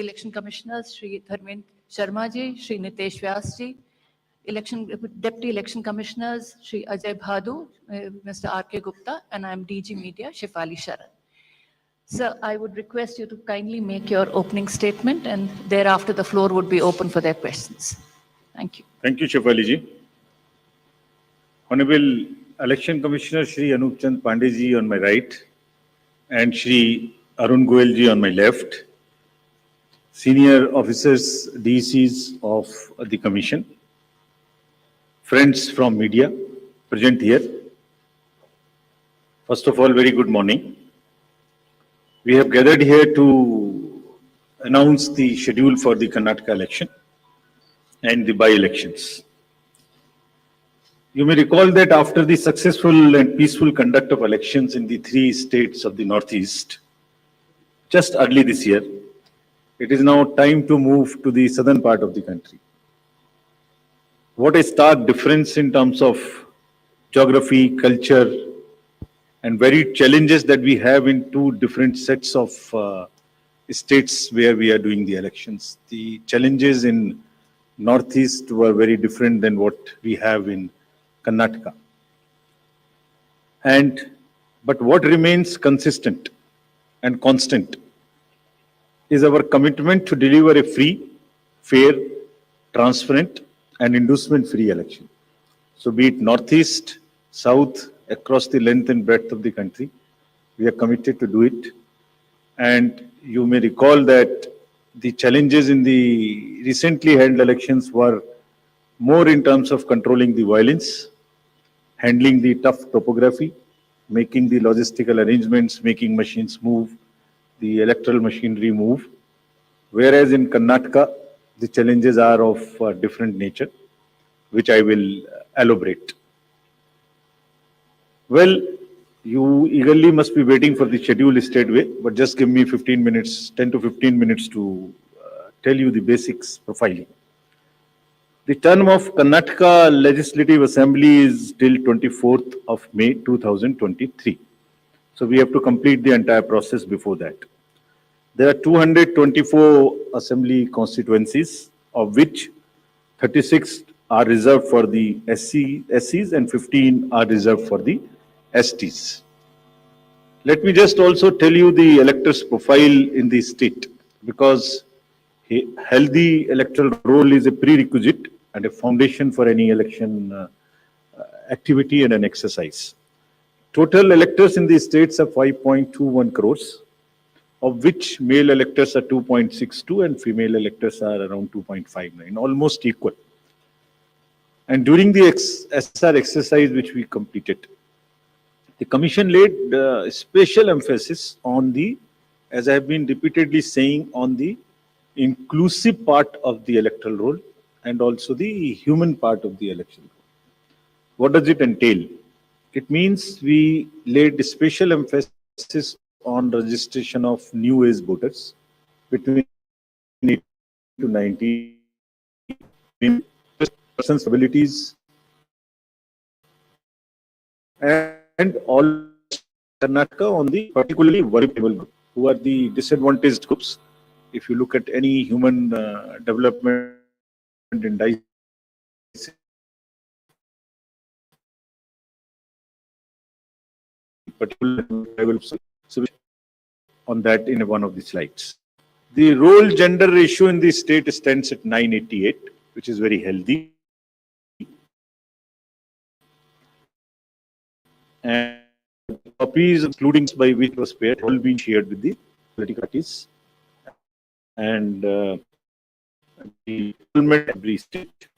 Election Commissioners, Shri Dharmendra Sharma ji, Shri Nitesh Vyas ji, Deputy Election Commissioners, Shri Ajay Bhadu, Mr. R.K. Gupta, and I am DG Media, Shefali Sharan. Sir, I would request you to kindly make your opening statement, and thereafter the floor would be open for their questions. Thank you. Thank you, Shefali ji. Honorable Election Commissioner Shri Anup Chand Pandey ji on my right, and Shri Arun Goyal ji on my left, senior officers, DCs of the Commission, friends from media present here. First of all, very good morning. We have gathered here to announce the schedule for the Karnataka election and the by-elections. You may recall that after the successful and peaceful conduct of elections in the 3 states of the Northeast, just early this year, it is now time to move to the southern part of the country. What a stark difference in terms of geography, culture, and varied challenges that we have in 2 different sets of states where we are doing the elections. The challenges in Northeast were very different than what we have in Karnataka. But what remains consistent and constant is our commitment to deliver a free, fair, transparent, and inducement-free election. So be it Northeast, South, across the length and breadth of the country, we are committed to do it. And you may recall that the challenges in the recently held elections were more in terms of controlling the violence, handling the tough topography, making the logistical arrangements, making machines move, the electoral machinery move. Whereas in Karnataka, the challenges are of different nature, which I will elaborate. Well, you eagerly must be waiting for the schedule straightway, but just give me 15 minutes, 10 to 15 minutes to tell you the basics profiling. The term of Karnataka Legislative Assembly is till 24th of May 2023. So we have to complete the entire process before that. There are 224 assembly constituencies, of which 36 are reserved for the SCs and 15 are reserved for the STs. Let me just also tell you the electors' profile in the state, because a healthy electoral roll is a prerequisite and a foundation for any election activity and an exercise. Total electors in these states are 5.21 crores, of which male electors are 2.62 and female electors are around 2.59, almost equal. And during the SR exercise which we completed, the Commission laid special emphasis on the, as I have been repeatedly saying, on the inclusive part of the electoral roll and also the human part of the election roll. What does it entail? It means we laid special emphasis on registration of new age voters between 18 to 19, persons' abilities, and all Karnataka on the particularly vulnerable group, who are the disadvantaged groups. If you look at any human development indices, particular groups, so on that in one of the slides. The role gender ratio in the state stands at 988, which is very healthy. And copies, including by which was paired, all being shared with the political parties and the government every state.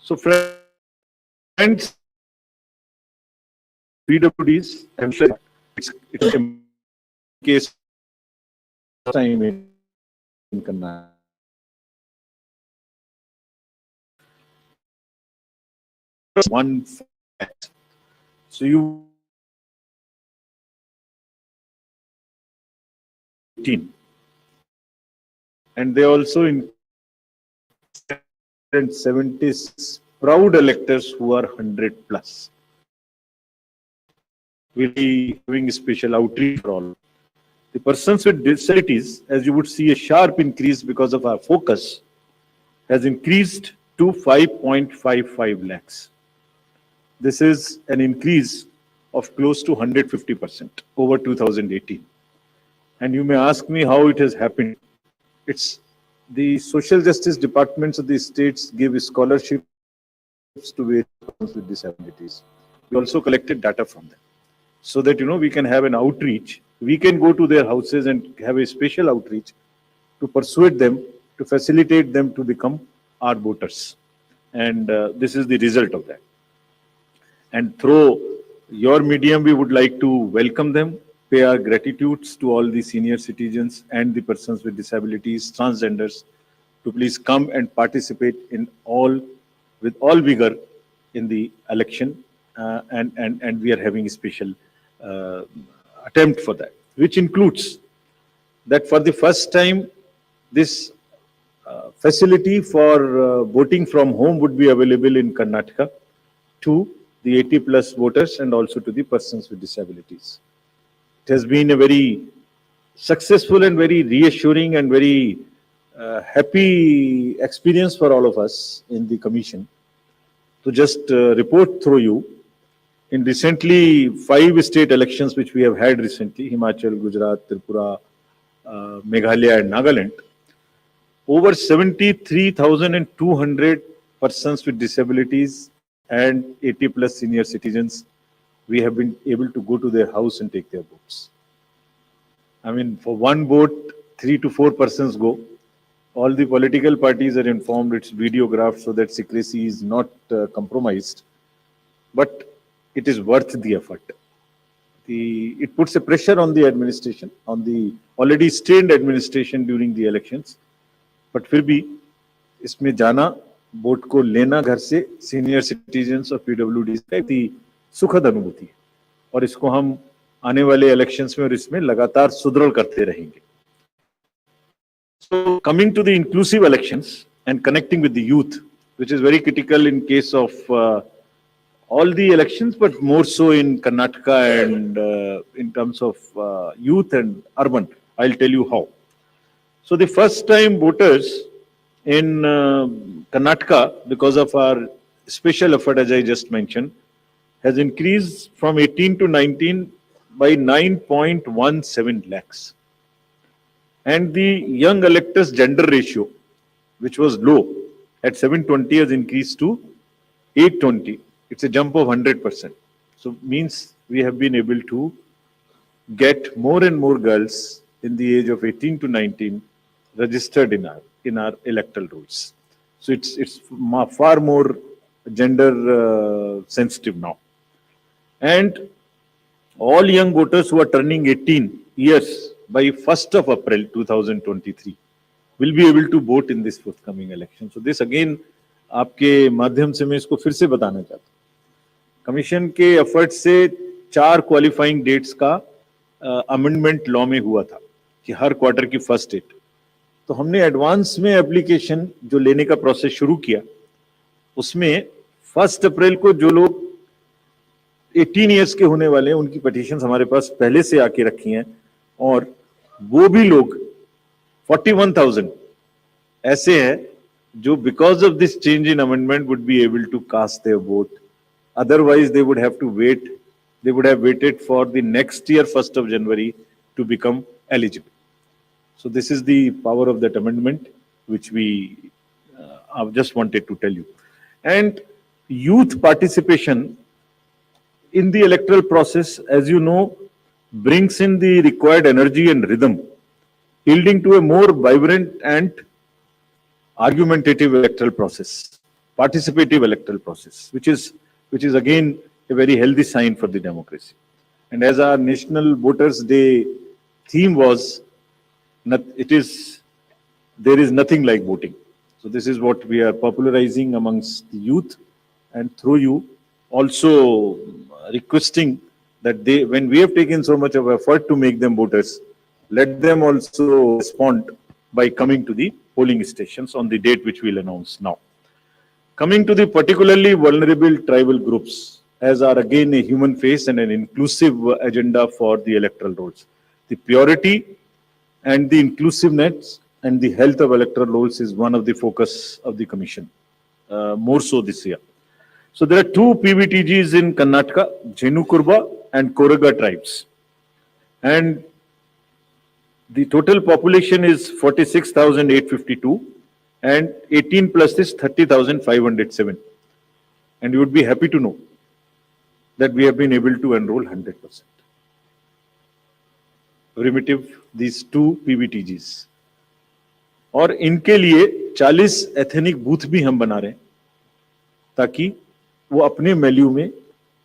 So, friends, PWDs, I'm sure it's a case time in Karnataka. One fact. So you and they also in 76 proud electors who are 100 plus. We'll be doing a special outreach for all. The persons with disabilities, as you would see, a sharp increase because of our focus, has increased to 5.55 lakhs. This is an increase of close to 150% over 2018. And you may ask me how it has happened. It's the social justice departments of the states give scholarships to various persons with disabilities. We also collected data from them so that, we can have an outreach. We can go to their houses and have a special outreach to persuade them, to facilitate them to become our voters. And this is the result of that. And through your medium, we would like to welcome them, pay our gratitudes to all the senior citizens and the persons with disabilities, transgenders, to please come and participate with all vigor in the election. And we are having a special attempt for that, which includes that for the first time, this facility for voting from home would be available in Karnataka to the 80 plus voters and also to the persons with disabilities. It has been a very successful and very reassuring and very happy experience for all of us in the commission. To just report through you, in recently 5 state elections which we have had recently, Himachal, Gujarat, Tripura, Meghalaya and Nagaland, over 73,200 persons with disabilities and 80 plus senior citizens, we have been able to go to their house and take their votes. I mean, for one vote, 3 to 4 persons go. All the political parties are informed, it's videographed so that secrecy is not compromised. But it is worth the effort. It puts a pressure on the administration, on the already strained administration during the elections. But फिर भी इसमें जाना, vote को लेना घर से senior citizens और PWD का एक सुखद अनुभूति है और इसको हम आने वाले इलेक्शंस में और इसमें लगातार सुदृढ़ करते रहेंगे. So coming to the inclusive elections and connecting with the youth, which is very critical in case of all the elections, but more so in Karnataka and in terms of youth and urban. I'll tell you how. So the first time voters in Karnataka, because of our special effort, as I just mentioned, has increased from 18 to 19 by 9.17 lakhs. And the young electors gender ratio, which was low at 720, has increased to 820. It's a jump of 100%. So means we have been able to get more and more girls in the age of 18 to 19 registered in our electoral rolls. So it's far more gender sensitive now. And all young voters who are turning 18 years by 1st of April 2023 will be able to vote in this forthcoming election. So this again, आपके माध्यम से मैं इसको फिर से बताना चाहता हूँ. कमीशन के एफर्ट से 4 क्वालिफाइंग डेट्स का अमेंडमेंट लॉ में हुआ था कि हर क्वार्टर की फर्स्ट डेट. तो हमने एडवांस में एप्लीकेशन जो लेने का प्रोसेस शुरू किया, उसमें 1 अप्रैल को जो लोग 18 इयर्स के होने वाले हैं उनकी पिटीशंस हमारे पास पहले से आके रखी हैं और वो भी लोग 41,000 ऐसे हैं जो because of this change in amendment would be able to cast their vote. Otherwise, they would have to wait. They would have waited for the next year, 1st of January, to become eligible. So this is the power of that amendment, which we I've just wanted to tell you. And youth participation in the electoral process, as you know, brings in the required energy and rhythm, yielding to a more vibrant and argumentative electoral process, participative electoral process, which is again a very healthy sign for the democracy. And as our National Voters Day theme was, there is nothing like voting. So this is what we are popularizing amongst the youth, and through you also requesting that when we have taken so much of effort to make them voters, let them also respond by coming to the polling stations on the date which we'll announce now. Coming to the particularly vulnerable tribal groups, as are again a human face and an inclusive agenda for the electoral rolls. The purity and the inclusiveness and the health of electoral rolls is one of the focus of the commission, more so this year. So there are two PVTGs in Karnataka, Jenu and Koraga tribes. And the total population is 46,852 and 18 plus is 30,507. And you would be happy to know that we have been able to enroll 100%. Primitive, these two PVTGs. और इनके लिए 40 ethnic booth भी हम बना रहे हैं ताकि वो अपने वैल्यू में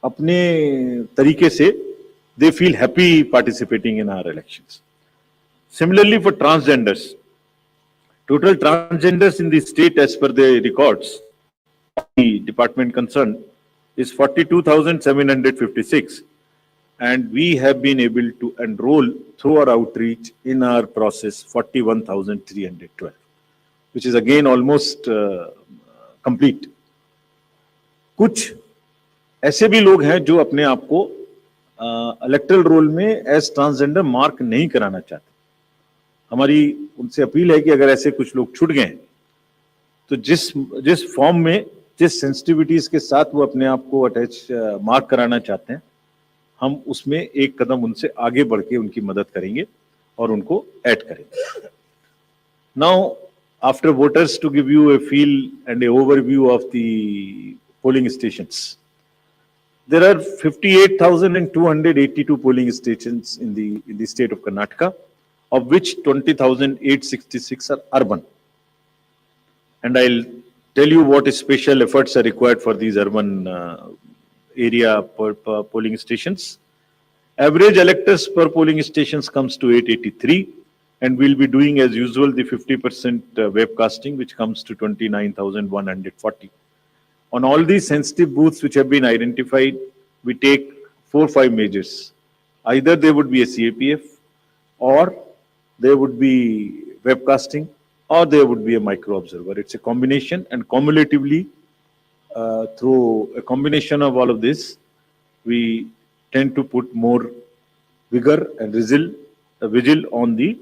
अपने तरीके से they feel happy participating in our elections. Similarly, for transgenders, total transgenders in the state as per the records, the department concerned, is 42,756. And we have been able to enroll through our outreach in our process 41,312, which is again almost complete. कुछ ऐसे भी लोग हैं जो अपने आप को electoral role में एज ट्रांसजेंडर मार्क नहीं कराना चाहते. हमारी उनसे अपील है कि अगर ऐसे कुछ लोग छूट गए तो जिस फॉर्म में जिस सेंसिटिविटीज के साथ वो अपने आप को अटैच मार्क कराना चाहते हैं, हम उसमें एक कदम उनसे आगे बढ़ के उनकी मदद करेंगे और उनको ऐड करेंगे. Now after voters to give you a feel and a overview of the polling stations. There are 58,282 polling stations in the state of Karnataka, of which 20,866 are urban. And I'll tell you what special efforts are required for these urban area per polling stations. Average electors per polling stations comes to 883, and we'll be doing as usual the 50% webcasting, which comes to 29,140. On all these sensitive booths which have been identified, we take 4-5 measures. Either there would be a CAPF, or there would be webcasting, or there would be a micro observer. It's a combination, and cumulatively, through a combination of all of this, we tend to put more vigor and vigil on the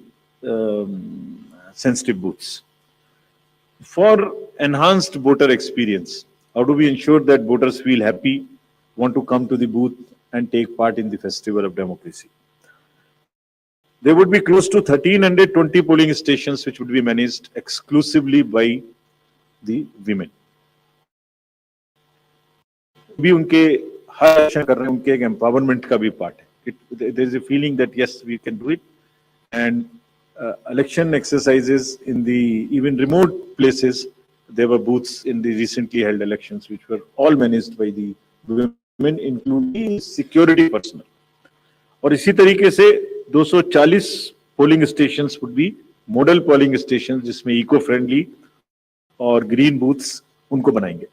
sensitive booths. For enhanced voter experience, how do we ensure that voters feel happy, want to come to the booth and take part in the festival of democracy? There would be close to 1,320 polling stations which would be managed exclusively by the women. भी उनके हर action कर रहे हैं, उनके एक empowerment का भी part है. There is a feeling that yes, we can do it, and election exercises in the even remote places. There were booths in the recently held elections which were all managed by the women, including security personnel. और इसी तरीके से 240 polling stations would be model polling stations जिसमें eco friendly और green booths उनको बनाएंगे.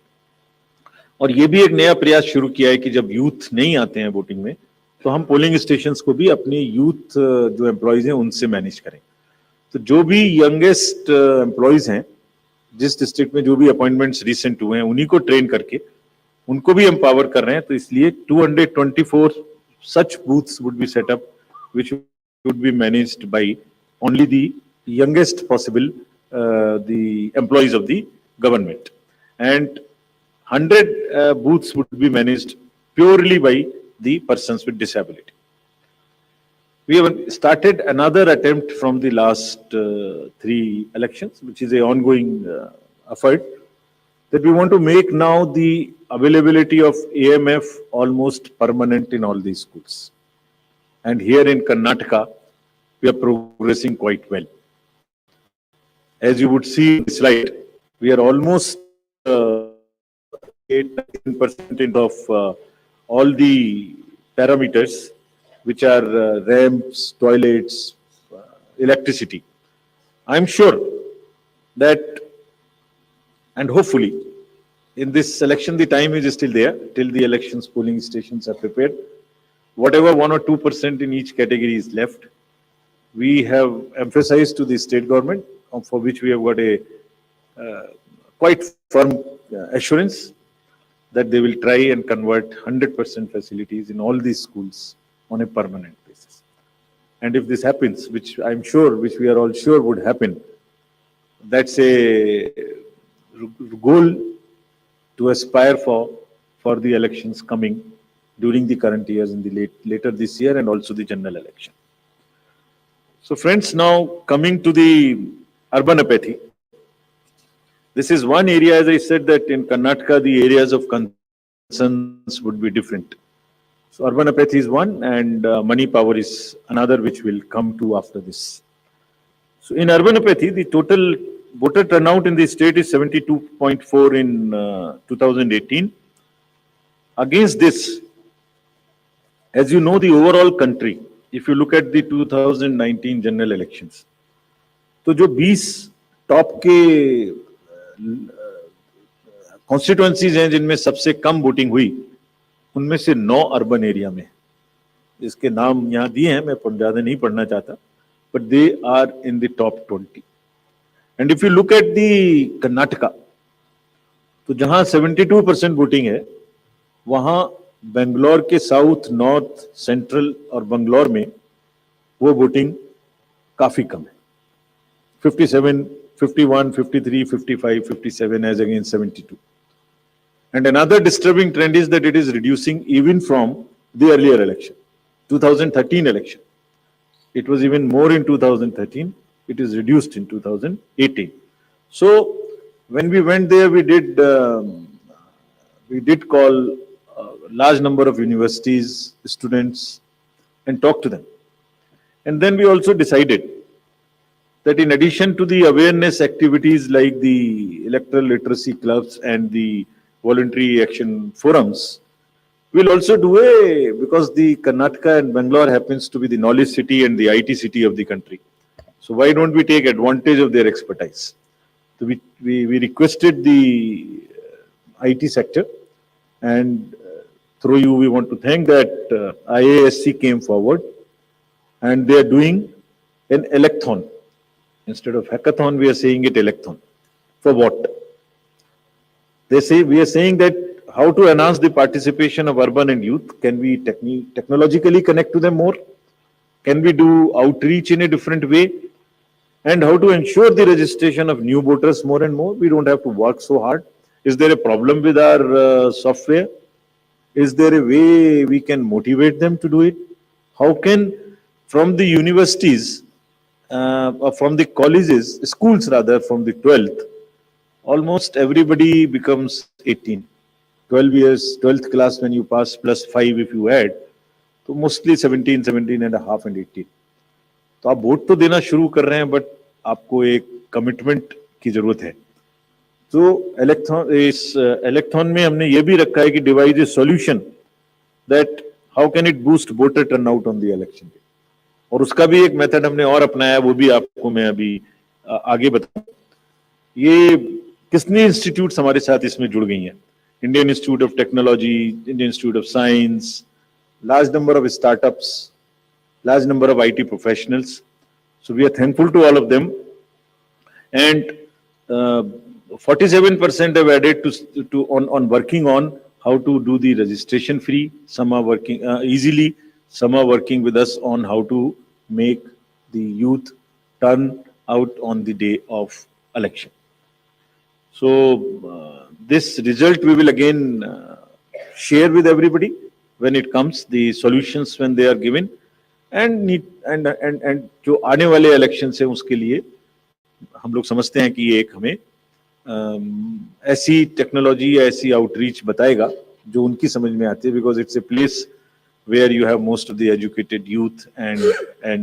और ये भी एक नया प्रयास शुरू किया है कि जब यूथ नहीं आते हैं वोटिंग में, तो हम पोलिंग स्टेशंस को भी अपने यूथ जो एम्प्लॉयज हैं उनसे मैनेज करें. तो जो भी यंगेस्ट एम्प्लॉयज हैं, जिस डिस्ट्रिक्ट में जो भी अपॉइंटमेंट्स रिसेंट हुए हैं, उन्हीं को ट्रेन करके उनको भी एम्पावर कर रहे हैं. तो इसलिए 224 such booths would be set up, which would be managed by only the youngest possible the employees of the government, and 100 booths would be managed purely by the persons with disability. We have started another attempt from the last 3 elections, which is an ongoing effort, that we want to make now the availability of AMF almost permanent in all these schools. And here in Karnataka, we are progressing quite well. As you would see in the slide, we are almost 8% of all the parameters, which are ramps, toilets, electricity. I'm sure that, and hopefully, in this election, the time is still there till the elections polling stations are prepared. Whatever 1 or 2% in each category is left, we have emphasized to the state government, for which we have got a quite firm assurance that they will try and convert 100% facilities in all these schools on a permanent basis. And if this happens, which I'm sure, which we are all sure would happen, that's a goal to aspire for the elections coming during the current years in the later this year and also the general election. So friends, now coming to the urban apathy. This is one area, as I said, that in Karnataka, the areas of concerns would be different. So urban apathy is one, and money power is another, which will come to after this. So in urban apathy, the total voter turnout in the state is 72.4 in 2018. Against this, as you know, the overall country, if you look at the 2019 general elections, तो जो 20 top के constituencies हैं जिनमें सबसे कम voting हुई, उनमें से 9 urban area में, इसके नाम यहाँ दिए हैं, मैं ज्यादा नहीं पढ़ना चाहता, but they are in the top 20. And if you look at the Karnataka, तो जहां 72% वोटिंग है, वहां बेंगलोर के साउथ, नॉर्थ, सेंट्रल और बंगलौर में वो वोटिंग काफी कम है. 57, 51, 53, 55, 57 as against 72. And another disturbing trend is that it is reducing even from the earlier election, 2013 election. It was even more in 2013. It is reduced in 2018. So when we went there, we did call a large number of universities, students, and talk to them. And then we also decided that in addition to the awareness activities like the electoral literacy clubs and the voluntary action forums, we'll also do because the Karnataka and Bangalore happens to be the knowledge city and the IT city of the country. So why don't we take advantage of their expertise? So we requested the IT sector, and through you we want to thank that IASC came forward, and they are doing an electhon. Instead of hackathon, we are saying it electhon. For what? They say, we are saying that how to enhance the participation of urban and youth. Can we technologically connect to them more? Can we do outreach in a different way? And how to ensure the registration of new voters more and more? We don't have to work so hard. Is there a problem with our software? Is there a way we can motivate them to do it? How can, from the universities, or from the colleges, schools rather, from the 12th, almost everybody becomes 18. 12 years, 12th class when you pass, plus 5 if you add, so mostly 17, 17 and a half and 18. तो आप vote तो देना शुरू कर रहे हैं, but आपको एक कमिटमेंट की जरूरत है. तो इस इलेक्थॉन में हमने ये भी रखा है कि device A solution that how can it boost voter turnout on the election day. और उसका भी एक मेथड हमने और अपनाया, वो भी आपको मैं अभी आगे बताऊं. ये कितने इंस्टीट्यूट्स हमारे साथ इसमें जुड़ गई हैं. Indian institute of technology, Indian institute of science, large number of startups, large number of IT professionals. So we are thankful to all of them. And 47% have added to on working on how to do the registration free. Some are working easily. Some are working with us on how to make the youth turn out on the day of election. So this result we will again share with everybody when it comes, the solutions when they are given, and जो आने वाले election से उसके लिए हम लोग समझते हैं कि ये एक हमें ऐसी टेक्नोलॉजी या ऐसी आउटरीच बताएगा जो उनकी समझ में आती है, because it's a place where you have most of the educated youth and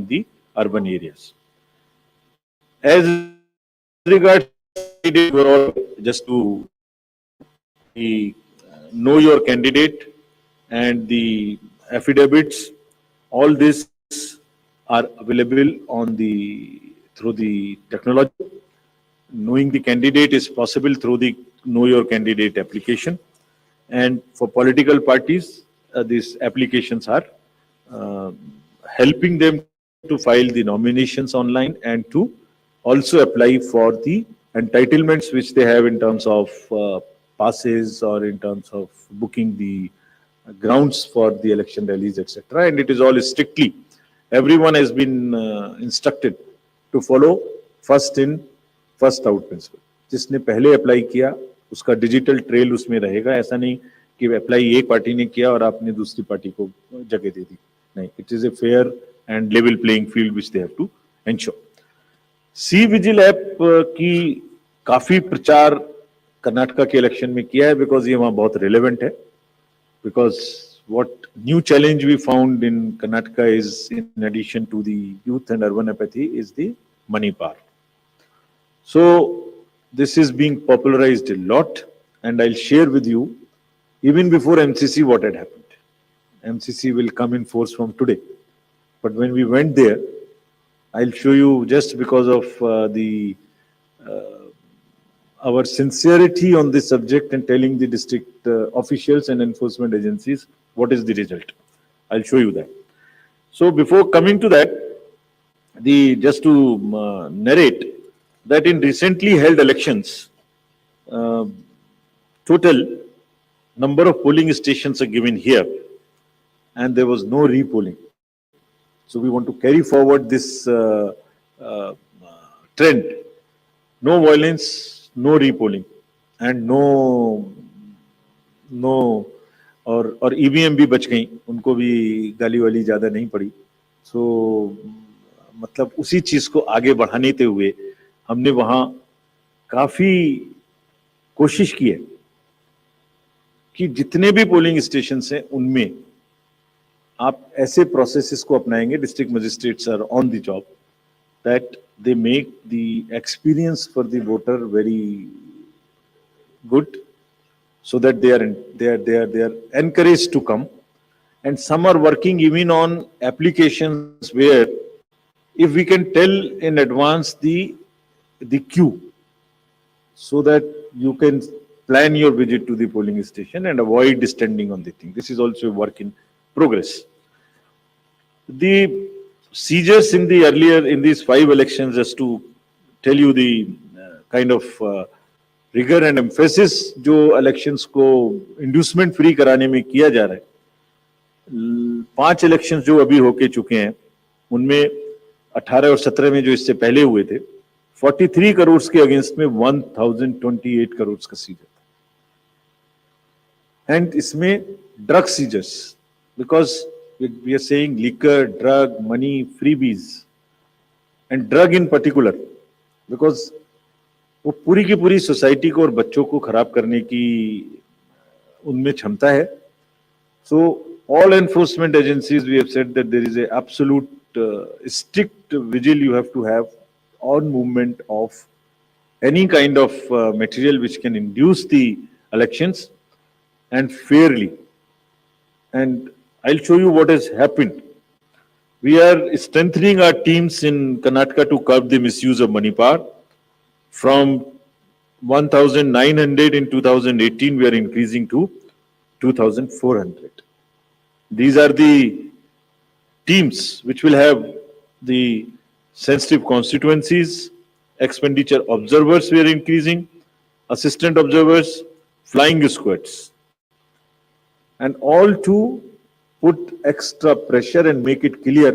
the urban areas. As regards just to know your candidate and the affidavits, all this are available on through the technology. Knowing the candidate is possible through the Know Your Candidate application, and for political parties, these applications are helping them to file the nominations online and to also apply for the entitlements which they have in terms of passes or in terms of booking the grounds for the election rallies, etc. And it is all strictly everyone has been instructed to follow first in, first out principle. जिसने पहले apply किया उसका digital trail उसमें रहेगा. ऐसा नहीं कि apply एक पार्टी ने किया और आपने दूसरी पार्टी को जगह दे दी. नहीं, it is a fair and level playing field which they have to ensure. C vigil app की काफी प्रचार कर्नाटका के इलेक्शन में किया है बिकॉज ये वहां बहुत रिलेवेंट है. Because what new challenge we found in Karnataka is, in addition to the youth and urban apathy, is the money power. So this is being popularized a lot, and I'll share with you even before MCC what had happened. MCC will come in force from today, but when we went there, I'll show you, just because of our sincerity on this subject and telling the district officials and enforcement agencies what is the result. I'll show you that. So before coming to that, just to narrate that in recently held elections, total number of polling stations are given here, and there was no repolling. So we want to carry forward this trend. No violence, no repolling, and no और EVM भी बच गई, उनको भी गाली वाली ज्यादा नहीं पड़ी. सो मतलब उसी चीज को आगे बढ़ाने हुए हमने वहां काफी कोशिश की है कि जितने भी पोलिंग स्टेशन हैं उनमें आप ऐसे प्रोसेसेस को अपनाएंगे. District magistrates are on the job that they make the experience for the voter very good, so that they are encouraged to come. And some are working even on applications where if we can tell in advance the queue, so that you can plan your visit to the polling station and avoid standing on the thing. This is also a work in progress. The seizures in these 5 elections, just to tell you the kind of rigor and emphasis जो elections को inducement free कराने में किया जा रहा है. 5 elections जो अभी होके चुके हैं उनमें 18 और 17 में जो इससे पहले हुए थे 43 करोड़ के अगेंस्ट में 1028 करोड़ का सीजर था. एंड इसमें drug seizures, because we are saying liquor, drug, money, freebies, and drug in particular, because वो पूरी की पूरी सोसाइटी को और बच्चों को खराब करने की उनमें क्षमता है. So all enforcement agencies, we have said that there is a absolute strict vigil you have to have on movement of any kind of material which can induce the elections, and fairly. And I'll show you what has happened. We are strengthening our teams in Karnataka to curb the misuse of money power. From 1,900 in 2018, we are increasing to 2,400. These are the teams which will have the sensitive constituencies, expenditure observers we are increasing, assistant observers, flying squads, and all to put extra pressure and make it clear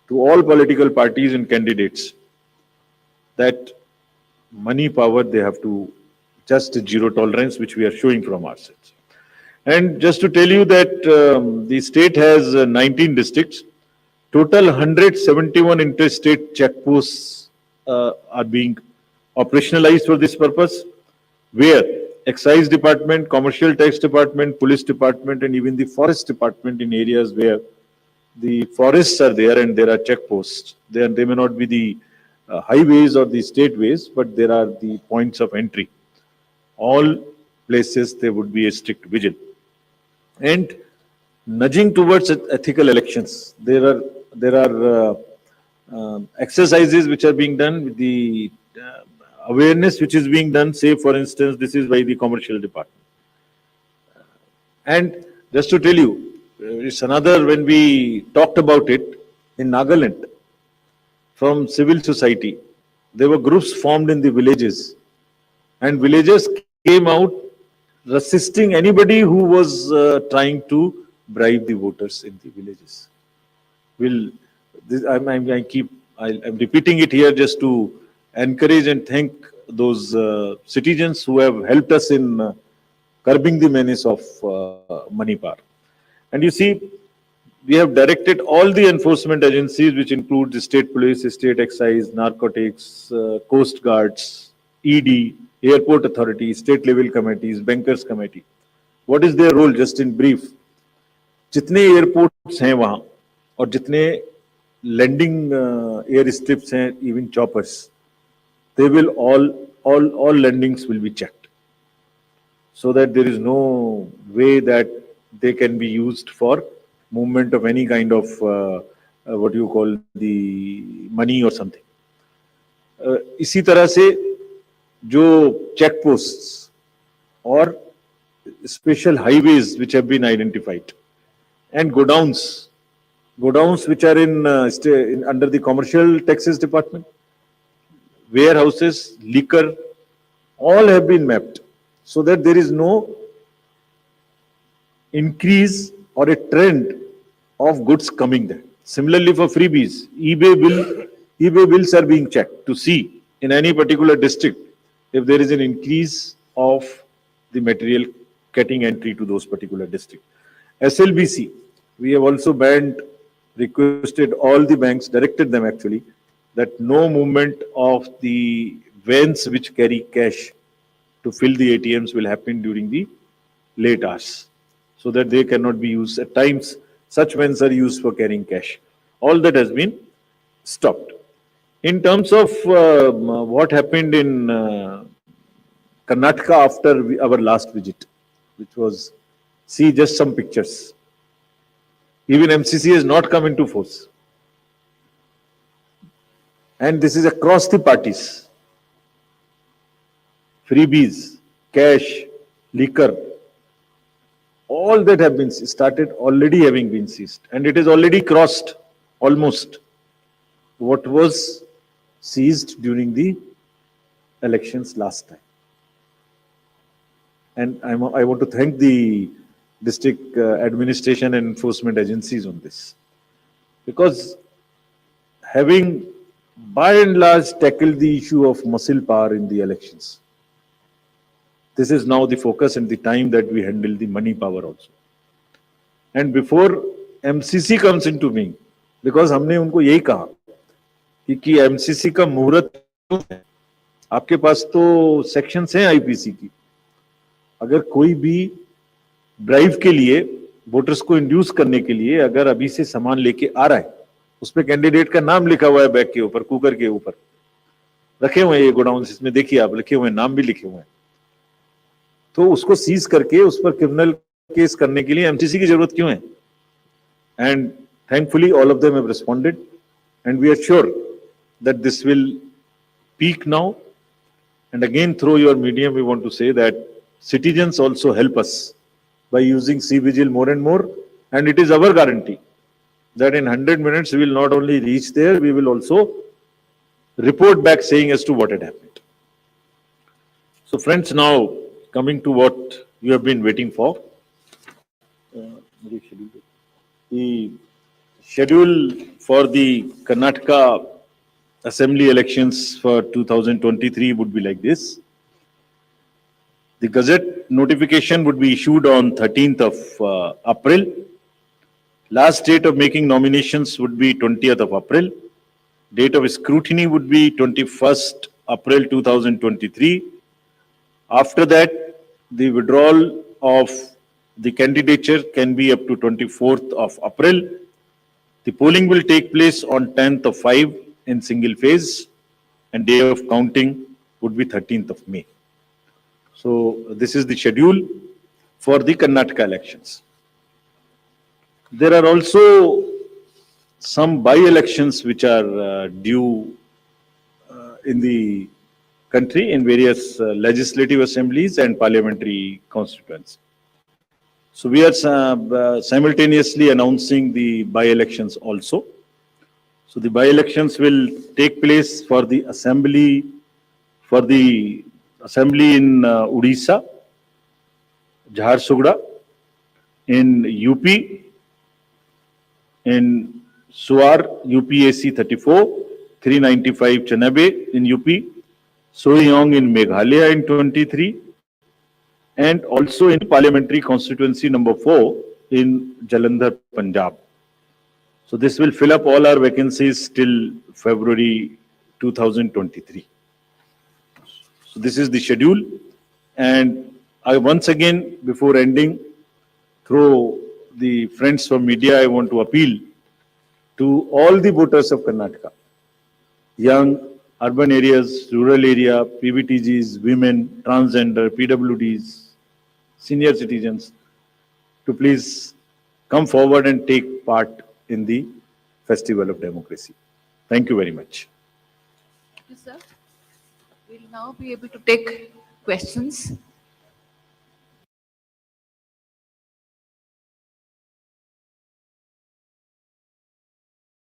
to all political parties and candidates that money power, they have to just zero tolerance, which we are showing from our sides. And just to tell you that the state has 19 districts, total 171 interstate checkposts are being operationalized for this purpose, where excise department, commercial tax department, police department, and even the forest department in areas where the forests are there and there are checkposts. They may not be the highways or the state ways, but there are the points of entry. All places there would be a strict vigil. And nudging towards ethical elections, there are exercises which are being done with the awareness which is being done. Say, for instance, this is by the commercial department. And just to tell you, it's another, when we talked about it in Nagaland, from civil society, there were groups formed in the villages, and villagers came out resisting anybody who was trying to bribe the voters in the villages. I'm repeating it here just to encourage and thank those citizens who have helped us in curbing the menace of money power. And you see, we have directed all the enforcement agencies, which include the state police, state excise, narcotics, coast guards, ED, airport authorities, state level committees, bankers committee. What is their role? Just in brief, जितने airports हैं वहां और जितने landing air strips हैं, even choppers, they will all landings will be checked, so that there is no way that they can be used for movement of any kind of what you call the money or something. इसी तरह से जो check posts और special highways which have been identified, and godowns which are in under the commercial taxes department, warehouses, liquor, all have been mapped, so that there is no increase or a trend of goods coming there. Similarly, for freebies, eBay bills are being checked to see in any particular district if there is an increase of the material getting entry to those particular districts. SLBC, we have also requested all the banks, directed them actually, that no movement of the vans which carry cash to fill the ATMs will happen during the late hours, so that they cannot be used. At times, such vans are used for carrying cash. All that has been stopped. In terms of what happened in Karnataka after our last visit, which was, see just some pictures. Even MCC has not come into force. And this is across the parties. Freebies, cash, liquor, all that have been started already having been seized. And it is already crossed almost what was seized during the elections last time. And I want to thank the district administration and enforcement agencies on this, because having by and large tackled the issue of muscle power in the elections, this is now the focus and the time that we handle the money power also. And before MCC comes into being, because हमने उनको यही कहा कि MCC का मुहूर्त है, आपके पास तो सेक्शंस हैं आईपीसी की, अगर कोई भी ड्राइव के लिए वोटर्स को इंड्यूस करने के लिए अगर अभी से सामान लेके आ रहा है, उसमें कैंडिडेट का नाम लिखा हुआ है बैग के ऊपर, कुकर के ऊपर रखे हुए हैं ये गोडाउन, इसमें देखिए आप लिखे हुए हैं, नाम भी लिखे हुए हैं, तो उसको सीज करके उस पर क्रिमिनल केस करने के लिए एमसीसी की जरूरत क्यों है? And thankfully all of them have responded and we are sure that this will peak now. And again through your medium we want to say that citizens also help us by using C-Vigil more and more, and it is our guarantee that in 100 minutes we will not only reach there, we will also report back saying as to what had happened. So friends, now coming to what you have been waiting for. The schedule for the Karnataka Assembly elections for 2023 would be like this. The Gazette notification would be issued on 13th of April. Last date of making nominations would be 20th of April. Date of scrutiny would be 21st April 2023. After that, the withdrawal of the candidature can be up to 24th of April. The polling will take place on 10th of 5 in single phase, and day of counting would be 13th of May. So this is the schedule for the Karnataka elections. There are also some by-elections which are due in the country in various legislative assemblies and parliamentary constituencies. So we are simultaneously announcing the by-elections also. So the by-elections will take place for the assembly in Odisha, Jharsuguda, in UP, in Suar, UPAC 34, 395 Chanabe in UP, Soyong in Meghalaya in 23, and also in parliamentary constituency number 4 in Jalandhar, Punjab. So this will fill up all our vacancies till February 2023. So this is the schedule. And I once again, before ending, through the friends from media, I want to appeal to all the voters of Karnataka, young, urban areas, rural area, PBTGs, women, transgender, PWDs, senior citizens, to please come forward and take part in the Festival of Democracy. Thank you very much. Thank you, sir. We'll now be able to take questions